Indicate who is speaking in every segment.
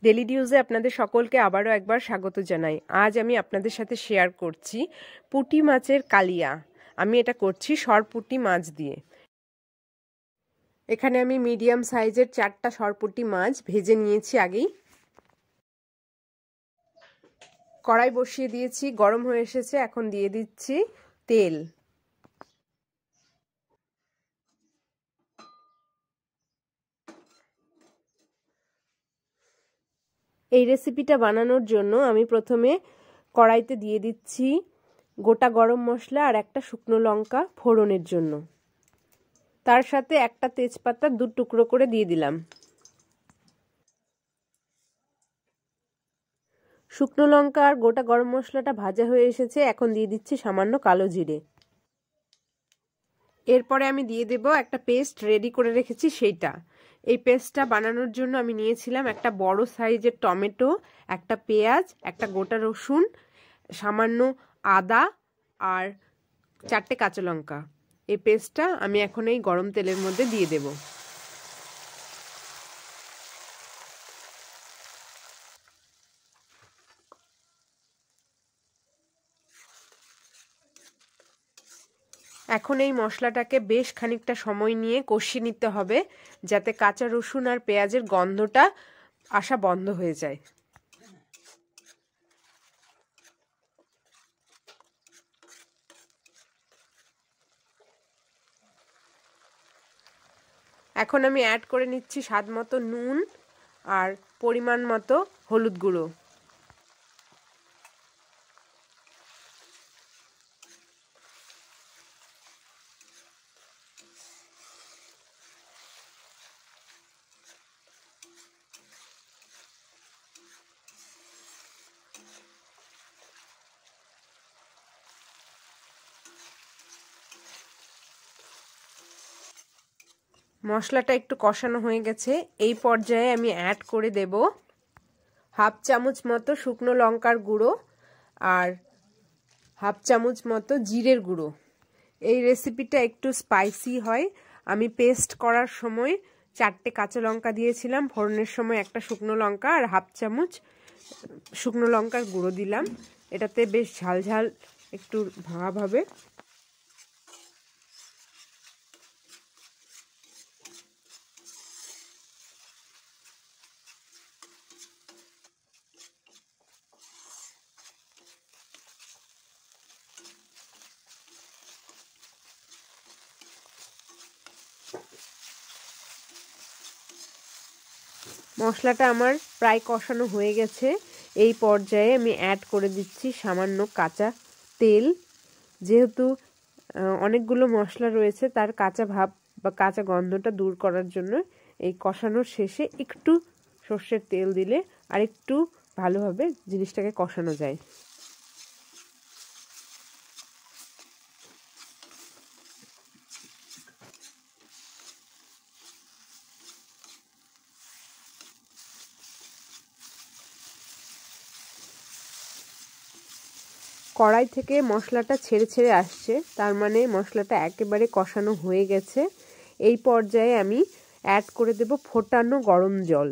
Speaker 1: Daily নিউজে আপনাদের সকলকে আবারও একবার স্বাগত জানাই। আজ আমি আপনাদের সাথে শেয়ার করছি পুঁটি মাছের কালিয়া। আমি এটা করছি সরপুঁটি মাছ দিয়ে। এখানে আমি মিডিয়াম সাইজের 4টা সরপুঁটি মাছ ভেজে নিয়েছি আগেই। কড়াই বসিয়ে দিয়েছি, গরম হয়ে এসেছে। এখন দিয়ে দিচ্ছি তেল। এই রেসিপিটা বানানোর জন্য আমি প্রথমে কড়াইতে দিয়ে দিচ্ছি গোটা গরম মশলা আর একটা শুকনো লঙ্কা ফোড়নের জন্য। তার সাথে একটা তেজপাতা 2 টুকরো করে দিয়ে দিলাম। শুকনো লঙ্কা আর গোটা গরম মশলাটা ভাজা হয়ে এসেছে। এখন দিয়ে দিচ্ছি সামান্য কালো জিরে। এরপরে আমি দিয়ে দেব একটা পেস্ট রেডি করে রেখেছি সেইটা। এই পেস্টটা বানানোর জন্য আমি নিয়েছিলাম একটা বড় সাইজের টমেটো, একটা পেঁয়াজ, একটা গোটা রসুন, সামান্য আদা আর 4টে কাঁচা লঙ্কা। এই পেস্টটা আমি এখন এই গরম তেলের মধ্যে দিয়ে দেব। এখন এই মশলাটাকে বেশ খানিকটা সময় নিয়ে কষিয়ে নিতে হবে, যাতে কাঁচা রসুন আর পেঁয়াজের গন্ধটা আসা বন্ধ হয়ে যায়। এখন আমি অ্যাড করে নিচ্ছি স্বাদ মতো নুন আর পরিমাণ মতো হলুদ গুঁড়ো। মশলাটা একটু কষানো হয়ে গেছে। এই পর্যায়ে আমি অ্যাড করে দেব হাফ চামচ মতো শুকনো লঙ্কার গুঁড়ো আর হাফ চামচ মতো জিরের গুঁড়ো। এই রেসিপিটা একটু স্পাইসি হয়। আমি পেস্ট করার সময় 4টে কাঁচা লঙ্কা দিয়েছিলাম, ফোড়নের সময় একটা শুকনো লঙ্কা আর হাফ চামচ শুকনো লঙ্কার গুঁড়ো দিলাম। এটাতে বেশ ঝাল ঝাল একটু ভাব হবে। মশলাটা আমার প্রায় কষানো হয়ে গেছে। এই পর্যায়ে আমি অ্যাড করে দিচ্ছি সামান্য কাঁচা তেল। যেহেতু অনেকগুলো মশলা রয়েছে, তার কাঁচা ভাব বা কাঁচা গন্ধটা দূর করার জন্য এই কষানোর শেষে একটু সর্ষের তেল দিলে আর একটু ভালোভাবে জিনিসটাকে কষানো যায়। কড়াই থেকে মশলাটা ছেড়ে ছেড়ে আসছে, তার মানে মশলাটা একেবারে কষানো হয়ে গেছে। এই পর্যায়ে আমি অ্যাড করে দেব ফোটানো গরম জল।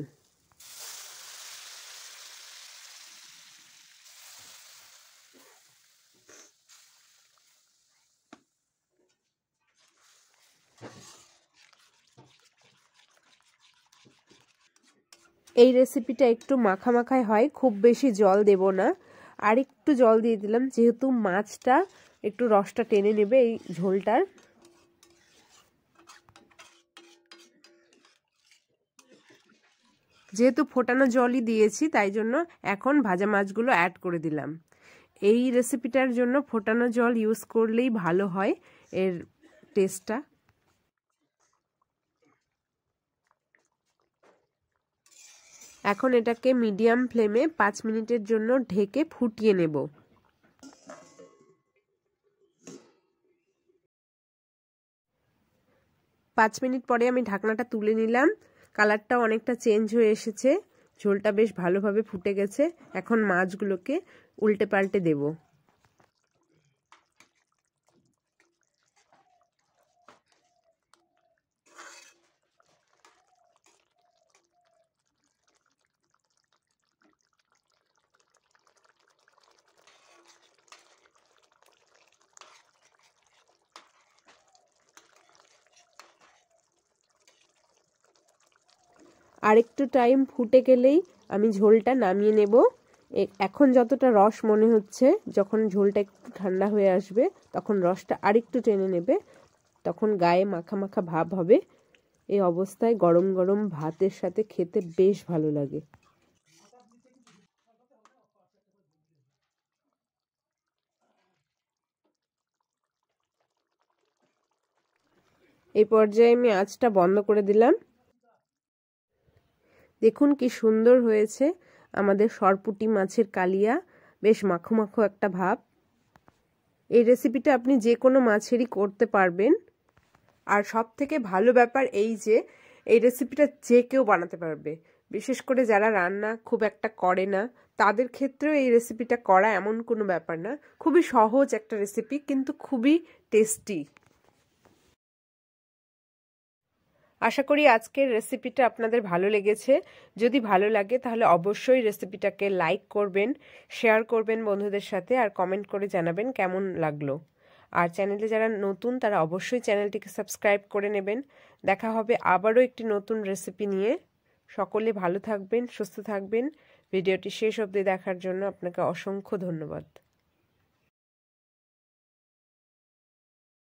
Speaker 1: এই রেসিপিটা একটু মাখা মাখাই হয়, খুব বেশি জল দেব না। আর একটু জল দিয়ে দিলাম, যেহেতু মাছটা একটু রসটা টেনে নেবে এই ঝোলটার। যেহেতু ফোটানো জলই দিয়েছি, তাই জন্য এখন ভাজা মাছগুলো অ্যাড করে দিলাম। এই রেসিপিটার জন্য ফোটানো জল ইউজ করলেই ভালো হয় এর টেস্টটা। এখন এটাকে মিডিয়াম ফ্লেমে 5 মিনিটের জন্য ঢেকে ফুটিয়ে নেব। 5 মিনিট পরে আমি ঢাকনাটা তুলে নিলাম। কালারটাও অনেকটা চেঞ্জ হয়ে এসেছে, ঝোলটা বেশ ভালোভাবে ফুটে গেছে। এখন মাছগুলোকে উল্টে পাল্টে দেব। আরেকটু টাইম ফুটে গেলেই আমি ঝোলটা নামিয়ে নেব। এখন যতটা রস মনে হচ্ছে, যখন ঝোলটা একটু ঠান্ডা হয়ে আসবে তখন রসটা আরেকটু টেনে নেবে, তখন গায়ে মাখা মাখা ভাব হবে। এই অবস্থায় গরম গরম ভাতের সাথে খেতে বেশ ভালো লাগে। এই পর্যায়ে আমি আঁচটা বন্ধ করে দিলাম। দেখুন কি সুন্দর হয়েছে আমাদের সরপুঁটি মাছের কালিয়া, বেশ মাখো মাখো একটা ভাব। এই রেসিপিটা আপনি যে কোনো মাছেরই করতে পারবেন। আর সব থেকে ভালো ব্যাপার এই যে এই রেসিপিটা যে কেউ বানাতে পারবে, বিশেষ করে যারা রান্না খুব একটা করে না তাদের ক্ষেত্রেও এই রেসিপিটা করা এমন কোনো ব্যাপার না। খুবই সহজ একটা রেসিপি, কিন্তু খুবই টেস্টি। আশা করি আজকের রেসিপিটা আপনাদের ভালো লেগেছে। যদি ভালো লাগে তাহলে অবশ্যই রেসিপিটাকে লাইক করবেন, শেয়ার করবেন বন্ধুদের সাথে, আর কমেন্ট করে জানাবেন কেমন লাগলো। আর চ্যানেলে যারা নতুন তারা অবশ্যই চ্যানেলটিকে সাবস্ক্রাইব করে নেবেন। দেখা হবে আবারও একটি নতুন রেসিপি নিয়ে। সকলে ভালো থাকবেন, সুস্থ থাকবেন। ভিডিওটি শেষ অবধি দেখার জন্য আপনাকে অসংখ্য ধন্যবাদ।